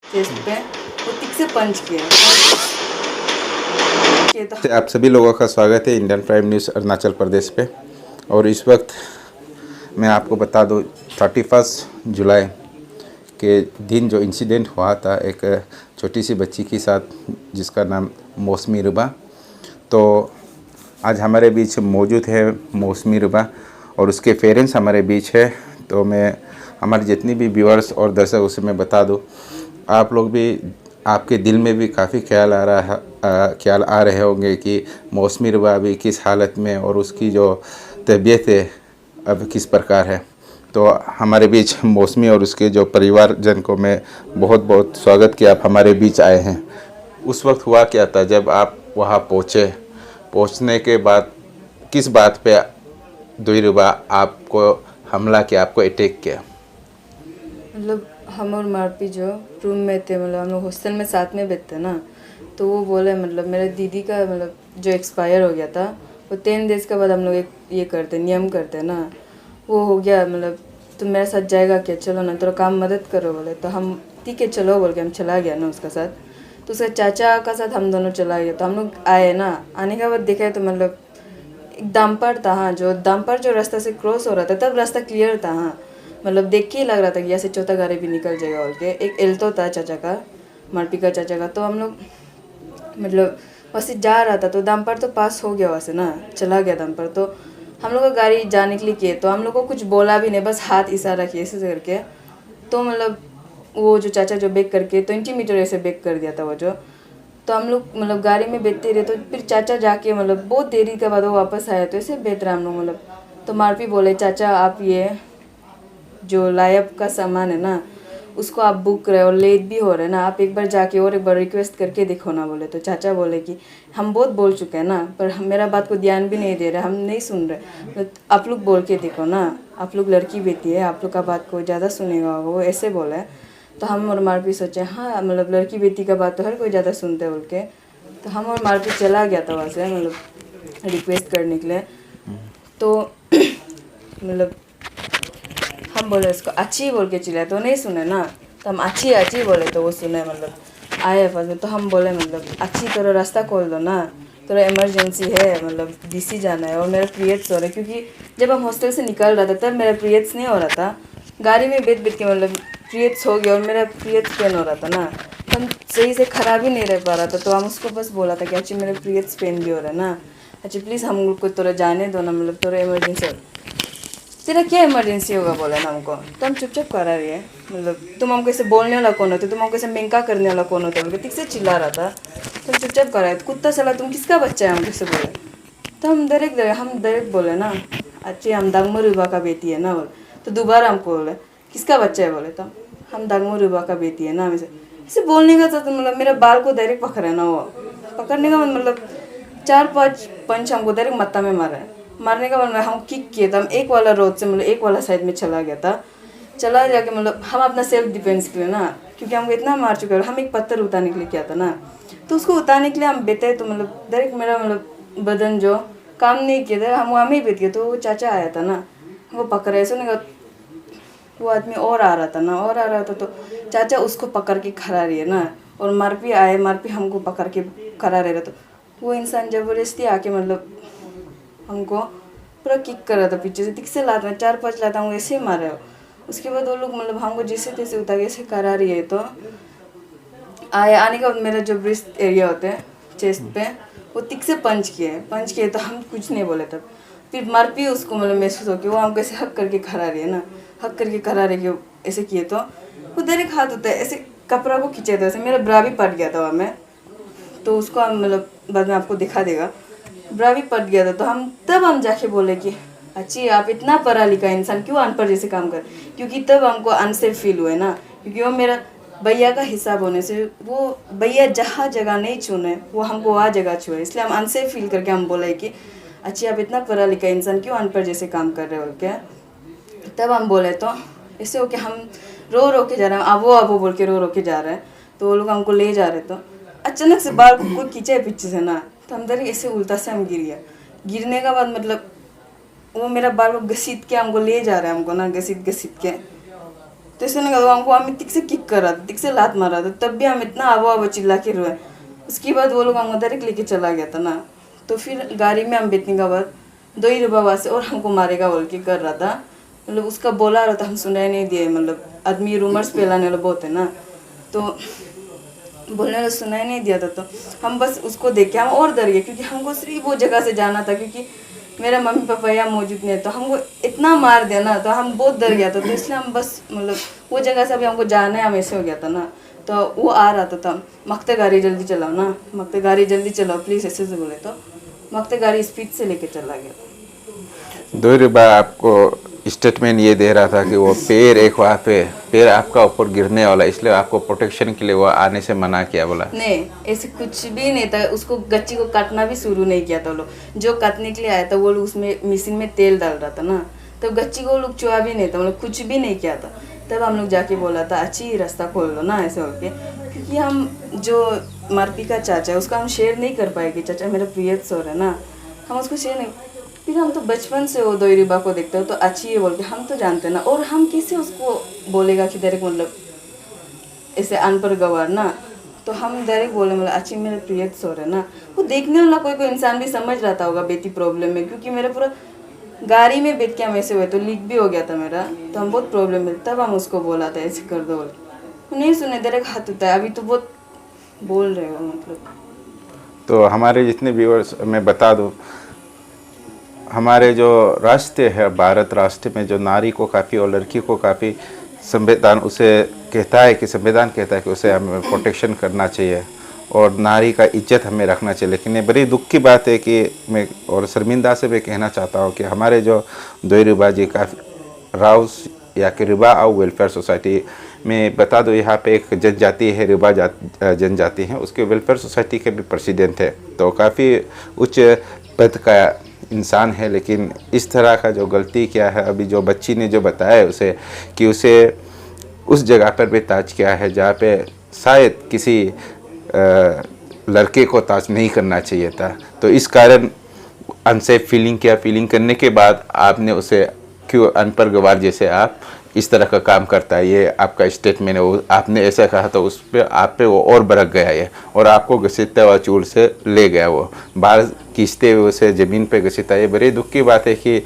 Chest पे वो तिक से पंच किया तो आप सभी लोगों का स्वागत है Indian prime news Arunachal Pradesh पे। और इस वक्त मैं आपको बता दूं 31 जुलाई के दिन जो इंसिडेंट हुआ था एक छोटी सी बच्ची के साथ जिसका नाम मौसमी रुबा। तो आज हमारे बीच मौजूद है मौसमी रुबा और उसके पेरेंट्स हमारे बीच है। तो मैं हमारे जितनी भी व्यूअर्स और दर्शक उसे मैं बता दूं, आप लोग भी आपके दिल में भी काफ़ी ख्याल आ रहे होंगे कि मौसमी रुबा अभी किस हालत में और उसकी जो तबीयत है अब किस प्रकार है। तो हमारे बीच मौसमी और उसके जो परिवारजन को मैं बहुत बहुत स्वागत कि आप हमारे बीच आए हैं। उस वक्त हुआ क्या था जब आप वहाँ पहुँचने के बाद किस बात पे दुईरुबा आपको हमला किया, आपको अटैक किया? मतलब हम और मारपी जो रूम में थे, मतलब हम लोग हॉस्टल में साथ में बैठते ना, तो वो बोले मतलब मेरे दीदी का मतलब जो एक्सपायर हो गया था वो 10 डेज़ के बाद हम लोग एक ये करते नियम करते ना, वो हो गया। मतलब तुम मेरे साथ जाएगा क्या, चलो ना, तेरा काम मदद करो बोले। तो हम ठीक है चलो बोल के हम चला गया ना उसका साथ। तो उसके चाचा का साथ हम दोनों चला गया। तो हम लोग आए ना, आने के बाद देखा तो मतलब एक डंपर था, हाँ, जो डंपर जो रास्ता से क्रॉस हो रहा था तब रास्ता क्लियर था, हाँ, मतलब देख के ही लग रहा था कि यहाँ से चौथा गाड़ी भी निकल जाएगा बोल के। एक एल्टो था चाचा का, मारपी का चाचा का। तो हम लोग मतलब वहाँ से जा रहा था तो डंपर तो पास हो गया वहाँ से ना, चला गया डंपर। तो हम लोग का गाड़ी जाने के लिए किए तो हम लोग को कुछ बोला भी नहीं, बस हाथ इशारा किए ऐसे करके। तो मतलब वो जो चाचा जो बेक करके 20 मीटर ऐसे बेक कर दिया था वो जो। तो हम लोग मतलब गाड़ी में बैठते रहे। तो फिर चाचा जाके मतलब बहुत देरी के बाद वो वापस आया तो ऐसे बैठ रहे हम लोग मतलब। तो मारपी बोले चाचा आप ये जो लाइफ का सामान है ना उसको आप बुक रहे और लेट भी हो रहे ना, आप एक बार जाके और एक बार रिक्वेस्ट करके देखो ना बोले। तो चाचा बोले कि हम बहुत बोल चुके हैं ना, पर मेरा बात को ध्यान भी नहीं दे रहे, हम नहीं सुन रहे, तो आप लोग बोल के देखो ना, आप लोग लड़की बेटी है, आप लोग का बात को ज़्यादा सुनेगा वो, ऐसे बोले। तो हम और मारपी सोचे हाँ मतलब लड़की बेटी का बात तो हर कोई ज़्यादा सुनते बोल के। तो हम और मारपी चला गया था वहाँ से मतलब रिक्वेस्ट करने के लिए। तो मतलब हम बोले उसको अच्छी बोल के चिल्लाए तो नहीं सुने ना, तो हम अच्छी अच्छी बोले तो वो सुने। मतलब आए पास में तो हम बोले मतलब अच्छी तरह रास्ता खोल दो ना, थोड़ा इमरजेंसी है, मतलब डीसी जाना है और मेरा पीरियड्स हो रहा है। क्योंकि जब हम हॉस्टल से निकल रहा था तब मेरा पीरियड्स नहीं हो रहा था, गाड़ी में बैठ बैठ के मतलब पीरियड्स हो गया और मेरा पीरियड्स पेन हो रहा था ना, तो हम सही से खड़ा भी नहीं रह पा रहा था। तो हम उसको बस बोला था कि अच्छी मेरे पीरियड्स पेन भी हो रहा है ना, अच्छा प्लीज़ हम लोग को थोड़ा जाने दो ना, मतलब थोड़ा इमरजेंसी। तेरा क्या इमरजेंसी होगा बोला ना हमको, तो हम चुपचाप करा रही है। मतलब तुम हमको ऐसे बोलने वाला कौन होते, तुम हमको ऐसे मेंका करने वाला कौन होता है, ठीक से चिल्ला रहा था। तुम चुपचाप करा है, कुत्ता साला तुम किसका बच्चा है, हम कैसे बोले। तो हम डायरेक्ट बोले ना अच्छी हम दागमो रुबा का बेटी है ना बोले। तो दोबारा हमको बोले किसका बच्चा है बोले, तो हम दागमो रुबा का बेटी है ना, हमें ऐसे बोलने का तो मतलब मेरा बाल को डायरेक्ट पकड़ा ना, वो पकड़ने का मतलब 4-5 पंच हमको डायरेक्ट मत्ता में मारा है। मारने का मतलब हम किक किए थे, हम एक वाला रोड से मतलब एक वाला साइड में चला गया था, चला जाके मतलब हम अपना सेल्फ डिफेंस के लिए ना, क्योंकि हमको इतना मार चुके हैं। हम एक पत्थर उतारने के लिए किया था ना, तो उसको उतारने के लिए हम बैठे तो मतलब डायरेक्ट मेरा मतलब बदन जो काम नहीं किया था, हम वहाँ में ही बैठ गए। तो वो चाचा आया था ना, वो पकड़े सुने का, वो आदमी और आ रहा था ना, और आ रहा था। तो चाचा उसको पकड़ के खड़ा रही है ना, और मारपी आए, मारपी हमको पकड़ के खड़ा रह रहा। तो वो इंसान ज़बरदस्ती आके मतलब हमको पूरा किक कर रहा था पीछे से, ठीक से लात में 4-5 लात हमको ऐसे मारे हो। उसके बाद वो लोग मतलब हमको जैसे तैसे उतार के ऐसे करा रही है। तो आने का बाद मेरा जो ब्रेस्ट एरिया होता है चेस्ट पे वो तिक से पंच किए तो हम कुछ नहीं बोले तब। फिर मर भी उसको मतलब महसूस हो कि वो हमको ऐसे हक करके खड़ा रही है ना, हक करके खड़ा रहे कि ऐसे किए। तो वो डायरेक्ट हाथ होता है ऐसे कपड़ा को खींचे था, ऐसे मेरा ब्रा भी पट गया था वहाँ में। तो उसको हम मतलब बाद में आपको दिखा देगा, ब्रा भी पट गया था। तो हम जाके बोले कि अच्छी आप इतना पढ़ा लिखा इंसान क्यों अनपढ़ जैसे काम कर, क्योंकि तब हमको अनसेफ फील हुए ना, क्योंकि वो मेरा भैया का हिसाब होने से वो भैया जहाँ जगह नहीं छूने वो हमको वहाँ जगह छुए, इसलिए हम अनसेफ फील करके हम बोले कि अच्छी आप इतना पढ़ा लिखा इंसान क्यों अनपढ़ जैसे काम कर रहे हो क्या। तब हम बोले तो ऐसे हो कि हम रो के जा रहे हैं, आबो बोल के रो के जा रहे हैं। तो वो लोग हमको ले जा रहे, तो अचानक से बाल को कोई खींचे पीछे से ना, तो हम डर ऐसे उल्टा से हम गिर गया। गिरने का बाद मतलब वो मेरा बाल को घसीट के हमको ले जा रहा है, हमको ना घसीट के तो इसने कहा हमको हमें तिक से किक कर रहा था, तिक से लात मार रहा था, तब भी हम इतना आवा आवा चिल्ला के रोए। उसके बाद वो लोग हमको डायरेक्ट लेके चला गया था ना। तो फिर गाड़ी में हम बैठने के बाद 2 ही रुपये वहाँ से और हमको मारेगा बोल के कर रहा था। मतलब उसका बोला रहा था, हम सुनाई नहीं दिए। मतलब आदमी रूमर्स फैलाने वाला बहुत है ना, तो बोलने वाला सुनाई नहीं दिया था। तो हम बस उसको देख के हम और डर गए, क्योंकि हमको सिर्फ वो जगह से जाना था, क्योंकि मेरा मम्मी पापा यहाँ मौजूद नहीं है। तो हमको इतना मार दिया ना, तो हम बहुत डर गया था। तो इसलिए हम बस मतलब वो जगह से अभी हमको जाना है, हम ऐसे हो गया था ना। तो वो आ रहा था, तो मकते गाड़ी जल्दी चलाओ ना, मकते गाड़ी जल्दी चलाओ प्लीज़, ऐसे से बोले। तो मकते गाड़ी स्पीड से लेके चला गया। 2 रुपये आपको स्टेटमेंट ये दे रहा था कि वो पेड़ एक वहाँ पे पेड़ आपका ऊपर गिरने वाला, इसलिए आपको प्रोटेक्शन के लिए वो आने से मना किया बोला। नहीं, ऐसे कुछ भी नहीं था। उसको गच्ची को काटना भी शुरू नहीं किया था। वो लोग जो काटने के लिए आया था वो लोग उसमें मशीन में तेल डाल रहा था ना, तो गच्ची को वो लोग चुहा भी नहीं था, मतलब कुछ भी नहीं किया था। तब हम लोग जाके बोला था अच्छी रास्ता खोल लो ना, ऐसे होके। क्योंकि हम जो मारपी का चाचा है उसका हम शेयर नहीं कर पाएंगे। चाचा मेरा प्रिय सौर है ना, हम उसको शेयर नहीं। फिर हम तो बचपन से वो दोईरिबा को देखते हो तो अच्छी है बोल के हम तो जानते ना, और हम कैसे उसको बोलेगा कि डायरेक्ट मतलब ऐसे अनपढ़ गवार ना। तो हम डायरेक्ट बोले मतलब अच्छी मेरे प्रिय सौर है ना। वो देखने वाला कोई कोई इंसान भी समझ रहा था होगा बेटी प्रॉब्लम में, क्योंकि मेरा पूरा गाड़ी में बैठ के हम ऐसे हुए तो लीक भी हो गया था मेरा, तो हम बहुत प्रॉब्लम में। तब हम उसको बोला था ऐसे कर दो बोल, नहीं सुने, डायरेक्ट हाथ उठाया। अभी तो बहुत बोल रहे हो मतलब। तो हमारे जितने व्यूअर्स मैं बता दूं, हमारे जो रास्ते है भारत राष्ट्र में, जो नारी को काफ़ी और लड़की को काफ़ी संविधान उसे कहता है कि संविधान कहता है कि उसे हमें प्रोटेक्शन करना चाहिए और नारी का इज्जत हमें रखना चाहिए। लेकिन ये बड़ी दुख की बात है कि मैं और शर्मिंदा से मैं कहना चाहता हूँ कि हमारे जो दोईरिबा जी काफ़ी राउस या कि रिबा और वेलफेयर सोसाइटी में बता दो, यहाँ पे एक जनजाति है रिबा जनजाति है, उसके वेलफेयर सोसाइटी के भी प्रेसिडेंट है। तो काफ़ी उच्च पद का इंसान है, लेकिन इस तरह का जो गलती किया है, अभी जो बच्ची ने जो बताया है उसे कि उसे उस जगह पर भी ताज किया है जहाँ पे शायद किसी लड़के को ताज नहीं करना चाहिए था। तो इस कारण अनसेफ फीलिंग किया, फीलिंग करने के बाद आपने उसे क्यों अनपढ़ गवार जैसे आप इस तरह का काम करता है, ये आपका स्टेटमेंट है। वो आपने ऐसा कहा तो उस पर आप पे वो और भड़क गया है और आपको घसीटता हुआ चूल से ले गया, वो बाहर खींचते हुए उसे ज़मीन पे घसीटा। ये बड़ी दुख की बात है कि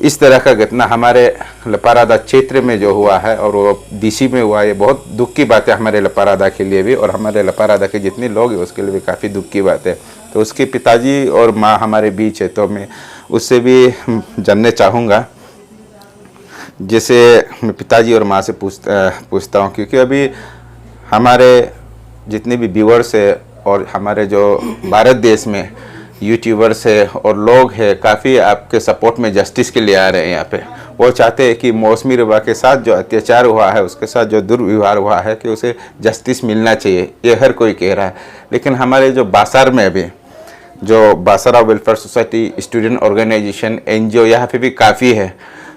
इस तरह का घटना हमारे लपारादा क्षेत्र में जो हुआ है और वो डीसी में हुआ, ये बहुत दुख की बात है हमारे लपारादा के लिए भी और हमारे लपारादा के जितने लोग हैं उसके लिए भी काफ़ी दुख की बात है। तो उसके पिताजी और माँ हमारे बीच है, तो मैं उससे भी जानने चाहूँगा। जैसे मैं पिताजी और माँ से पूछता हूँ, क्योंकि अभी हमारे जितने भी व्यूअर्स है और हमारे जो भारत देश में यूट्यूबर्स है और लोग हैं, काफ़ी आपके सपोर्ट में जस्टिस के लिए आ रहे हैं यहाँ पे। वो चाहते हैं कि मौसमी रिबा के साथ जो अत्याचार हुआ है, उसके साथ जो दुर्व्यवहार हुआ है, कि उसे जस्टिस मिलना चाहिए, ये हर कोई कह रहा है। लेकिन हमारे जो बासार में अभी जो Basara welfare society, student organisation, NGO यहाँ पे भी काफ़ी है।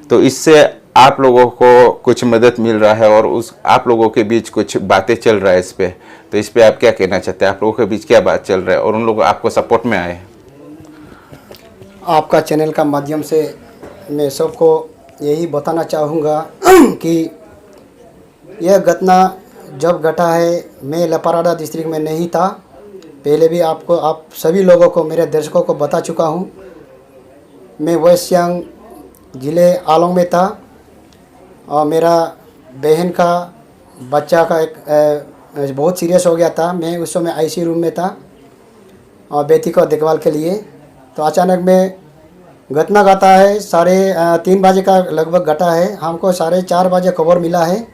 तो इससे आप लोगों को कुछ मदद मिल रहा है और उस आप लोगों के बीच कुछ बातें चल रहा है इस पे, तो इस पे आप क्या कहना चाहते हैं? आप लोगों के बीच क्या बात चल रहा है और उन लोग आपको सपोर्ट में आए? आपका चैनल का माध्यम से मैं सबको यही बताना चाहूँगा कि यह घटना जब घटा है, मैं लपाराडा डिस्ट्रिक्ट में नहीं था। पहले भी आप सभी लोगों को, मेरे दर्शकों को बता चुका हूँ। मैं वेस्ट सियांग ज़िले आलोंग में था और मेरा बहन का बच्चा का एक बहुत सीरियस हो गया था। मैं उस समय ICU रूम में था और बेटी को देखभाल के लिए। तो अचानक में घटना घटा है, 3:30 बजे का लगभग घटा है। हमको 4:30 बजे खबर मिला है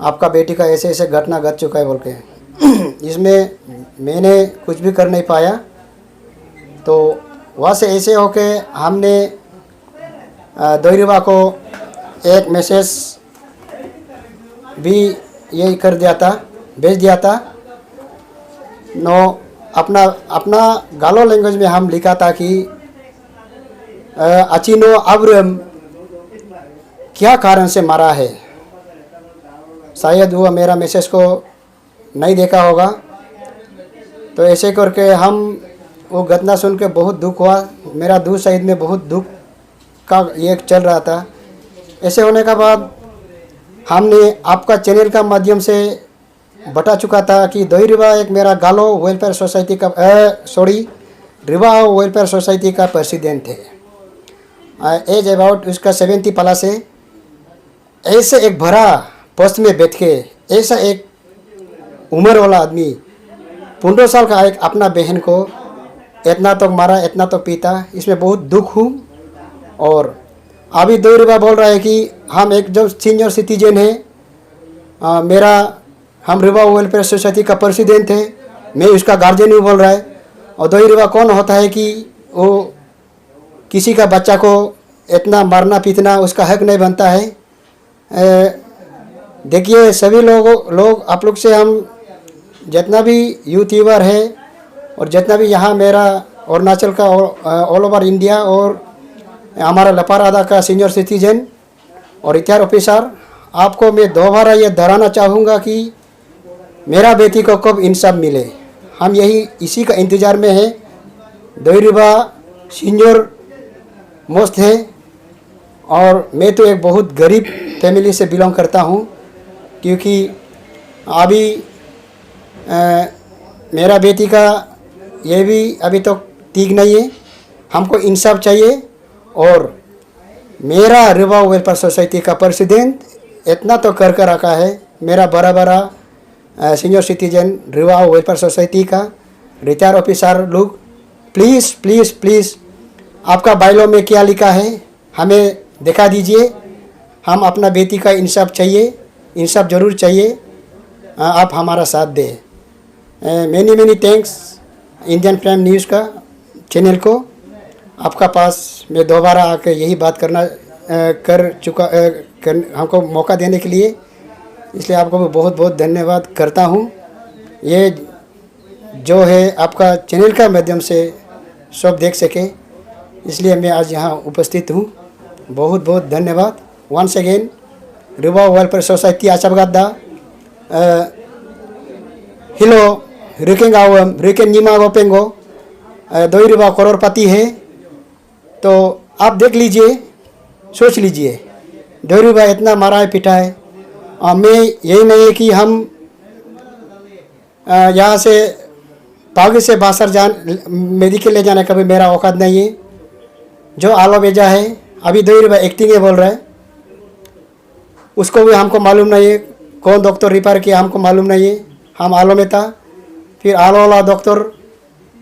आपका बेटी का ऐसे ऐसे घटना घट चुका है बोल के। इसमें मैंने कुछ भी कर नहीं पाया। तो वहाँ से ऐसे होके हमने दोईरिबा को एक मैसेज भी यही कर दिया था, भेज दिया था। अपना गालो लैंग्वेज में हम लिखा था कि अचिनो अब्रम क्या कारण से मरा है। शायद वो मेरा मैसेज को नहीं देखा होगा। तो ऐसे करके हम वो घटना सुन के बहुत दुख हुआ। मेरा दूर शहीद में बहुत दुख का ये चल रहा था। ऐसे होने के बाद हमने आपका चैनल का माध्यम से बता चुका था कि दोई रिवा एक मेरा गालो वेलफेयर सोसाइटी का रिवा वेलफेयर सोसाइटी का प्रेसिडेंट है। एज अबाउट उसका 70 प्लस है। ऐसे एक भरा पोस्ट में बैठ के ऐसा एक उम्र वाला आदमी 15 साल का एक अपना बहन को इतना तो मारा, इतना तो पीता, इसमें बहुत दुख हूँ। और अभी दो रिवा बोल रहा है कि हम एक जो सीनियर सिटीजन है, हम रिवा वेलफेयर सोसाइटी का प्रेसिडेंट है, मैं उसका गार्जियन हूँ बोल रहा है। और दो रिवा कौन होता है कि वो किसी का बच्चा को इतना मारना पीटना उसका हक नहीं बनता है। देखिए सभी लोग आप लोग से हम जितना भी यूट्यूबर है और जितना भी यहाँ मेरा अरुणाचल का ऑल ओवर इंडिया और हमारा लपारादा का सीनियर सिटीजन और रिटायर ऑफिसर, आपको मैं दोबारा ये दोहराना चाहूँगा कि मेरा बेटी को कब इंसाफ मिले। हम यही इसी का इंतज़ार में है। दोई रिवा सीनियर मोस्ट है और मैं तो एक बहुत गरीब फैमिली से बिलोंग करता हूँ, क्योंकि अभी मेरा बेटी का ये भी अभी तो ठीक नहीं है। हमको इंसाफ चाहिए। और मेरा रिवा वेलफेयर सोसाइटी का प्रेसिडेंट इतना तो कर रखा है, मेरा बड़ा senior citizen Riva welfare society का रिटायर ऑफिसर लोग, प्लीज़ प्लीज़ प्लीज़ आपका बाइलो में क्या लिखा है हमें दिखा दीजिए। हम अपना बेटी का इंसाफ चाहिए, इंसाफ ज़रूर चाहिए। आप हमारा साथ दें। Many thanks Indian prime news का चैनल को। आपका पास मैं दोबारा आकर यही बात हमको मौका देने के लिए, इसलिए आपको मैं बहुत बहुत धन्यवाद करता हूँ। ये जो है आपका चैनल का माध्यम से सब देख सके, इसलिए मैं आज यहाँ उपस्थित हूँ। बहुत बहुत धन्यवाद। Once again Riva welfare society आचाबगादा हिलो रिकेन नीमा गोपेंगो दोई रिवा करोड़पति है। तो आप देख लीजिए, सोच लीजिए, दोई रिवा इतना मारा है पिटा है। मैं यही नहीं है कि हम यहाँ से पागी से बासर मेडिकल ले जाने का भी मेरा औकात नहीं है। जो आलो भेजा है अभी दोई रिवा एक्टिंग है बोल रहा है, उसको भी हमको मालूम नहीं है कौन डॉक्टर रिपेयर किया, हमको मालूम नहीं है। हम आलो में था, फिर आलो वाला डॉक्टर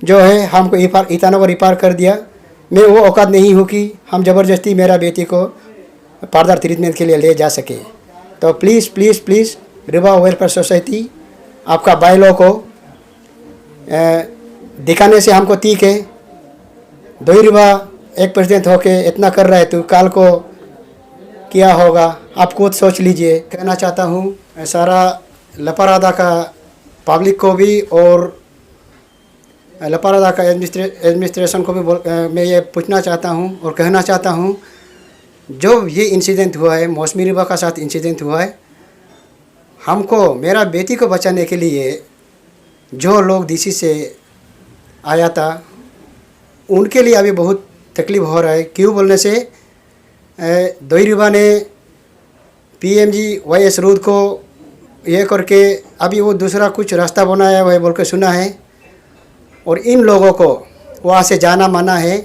जो है हमको ईटानगर को रिपेयर कर दिया। मैं वो औकात नहीं हूँ कि हम ज़बरदस्ती मेरा बेटी को फर्दर ट्रीटमेंट के लिए ले जा सके। तो प्लीज़ प्लीज़ प्लीज़ रिवा वेलफेयर सोसाइटी आपका बाइलो को दिखाने से हमको ठीक है। दोई रिवा एक प्रेसिडेंट होके इतना कर रहा है तो काल को क्या होगा आप खुद सोच लीजिए। कहना चाहता हूँ सारा लपारादा का पब्लिक को भी और लपारादा का एडमिनिस्ट्रेशन को भी मैं ये पूछना चाहता हूँ और कहना चाहता हूँ, जो ये इंसिडेंट हुआ है, मौसमी रिवा का साथ इंसिडेंट हुआ है, हमको मेरा बेटी को बचाने के लिए जो लोग डीसी से आया था उनके लिए अभी बहुत तकलीफ हो रहा है। क्यों बोलने से दोई रिवा ने PMGY रूद को ये करके अभी वो दूसरा कुछ रास्ता बनाया हुआ है बोल के सुना है। और इन लोगों को वहाँ से जाना मना है।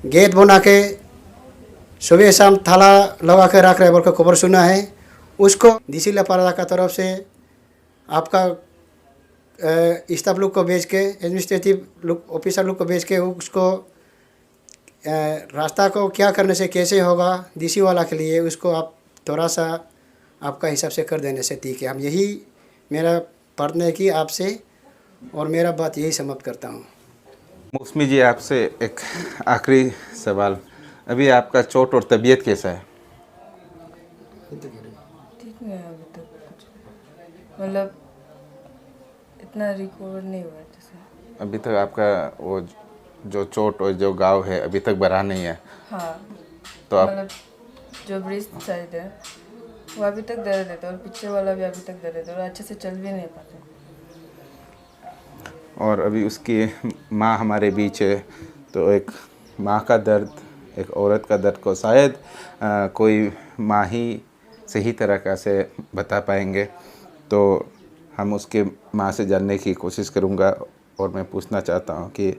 गेट बना के सुबह शाम थाला लगा के रख रहे बोल के खबर सुना है। उसको डीसी लपारादा का तरफ से आपका स्टाफ लोग को भेज के, एडमिनिस्ट्रेटिव ऑफिसर लोग को भेज के उसको रास्ता को क्या करने से कैसे होगा डीसी वाला के लिए, उसको आप थोड़ा सा आपका हिसाब से कर देने से ठीक है। हम यही मेरा प्रार्थना है कि आपसे, और मेरा बात यही समाप्त करता हूँ। मौसमी जी, आपसे एक आखिरी सवाल, अभी आपका चोट और तबीयत कैसा है? ठीक नहीं है अभी तक कुछ, मतलब इतना रिकवर नहीं हुआ है जैसे। अभी तक आपका वो जो चोट और जो घाव है अभी तक बढ़ा नहीं है? हाँ, तो आप मतलब जो ब्रेस्ट साइड है वो अभी तक दर्द है और पीछे वाला भी अभी तक दर्द है और अच्छे से चल भी नहीं पाते। और अभी उसकी माँ हमारे बीच है, तो एक माँ का दर्द, एक औरत का दर्द को शायद कोई माँ ही सही तरीक़ा से बता पाएंगे, तो हम उसके माँ से जानने की कोशिश करूँगा। और मैं पूछना चाहता हूँ कि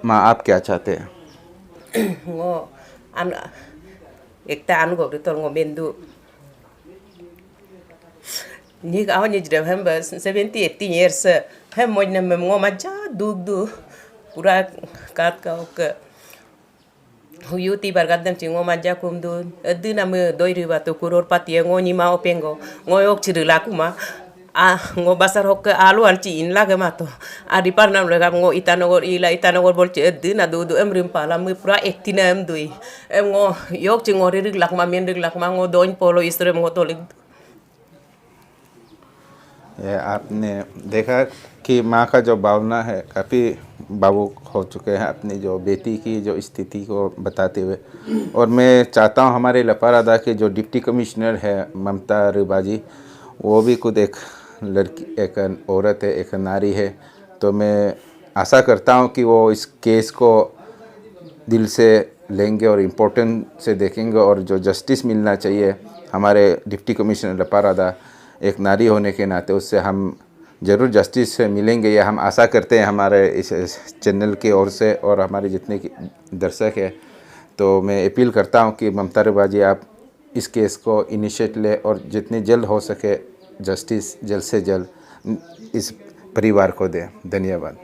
माँ, आप क्या चाहते हैं? ngo an ekta an go to ngo bendu ni ga ni jre hamba 70 80 years hem mo na mem ngo ma ja du pura kat ka ok huyuti bargadam chi ngo ma ja kum du adina me doiri ba to kuror pati ngo ni ma opengo ngo ok chirila kuma a ngo basar hok alu an chi in la ga ma to a di par nam ga ngo itanogor bol che adina du em rim pala me pura ektina em dui em ngo yok chi ngo rig lak ma men rig lak ma ngo doin polo istre ngo to lig ये आपने देखा कि माँ का जो भावना है, काफ़ी भावुक हो चुके हैं अपनी जो बेटी की जो स्थिति को बताते हुए। और मैं चाहता हूँ हमारे लपारादा के जो डिप्टी कमिश्नर है ममता रिबाजी, वो भी खुद एक लड़की, एक औरत है, एक नारी है। तो मैं आशा करता हूँ कि वो इस केस को दिल से लेंगे और इम्पोर्टेंट से देखेंगे, और जो जस्टिस मिलना चाहिए हमारे डिप्टी कमिश्नर लपारादा एक नारी होने के नाते, उससे हम ज़रूर जस्टिस मिलेंगे, ये हम आशा करते हैं हमारे इस चैनल की ओर से और हमारे जितने दर्शक हैं। तो मैं अपील करता हूं कि ममता रिबाजी आप इस केस को इनिशिएट ले और जितनी जल्द हो सके जस्टिस जल्द से जल्द इस परिवार को दें। धन्यवाद।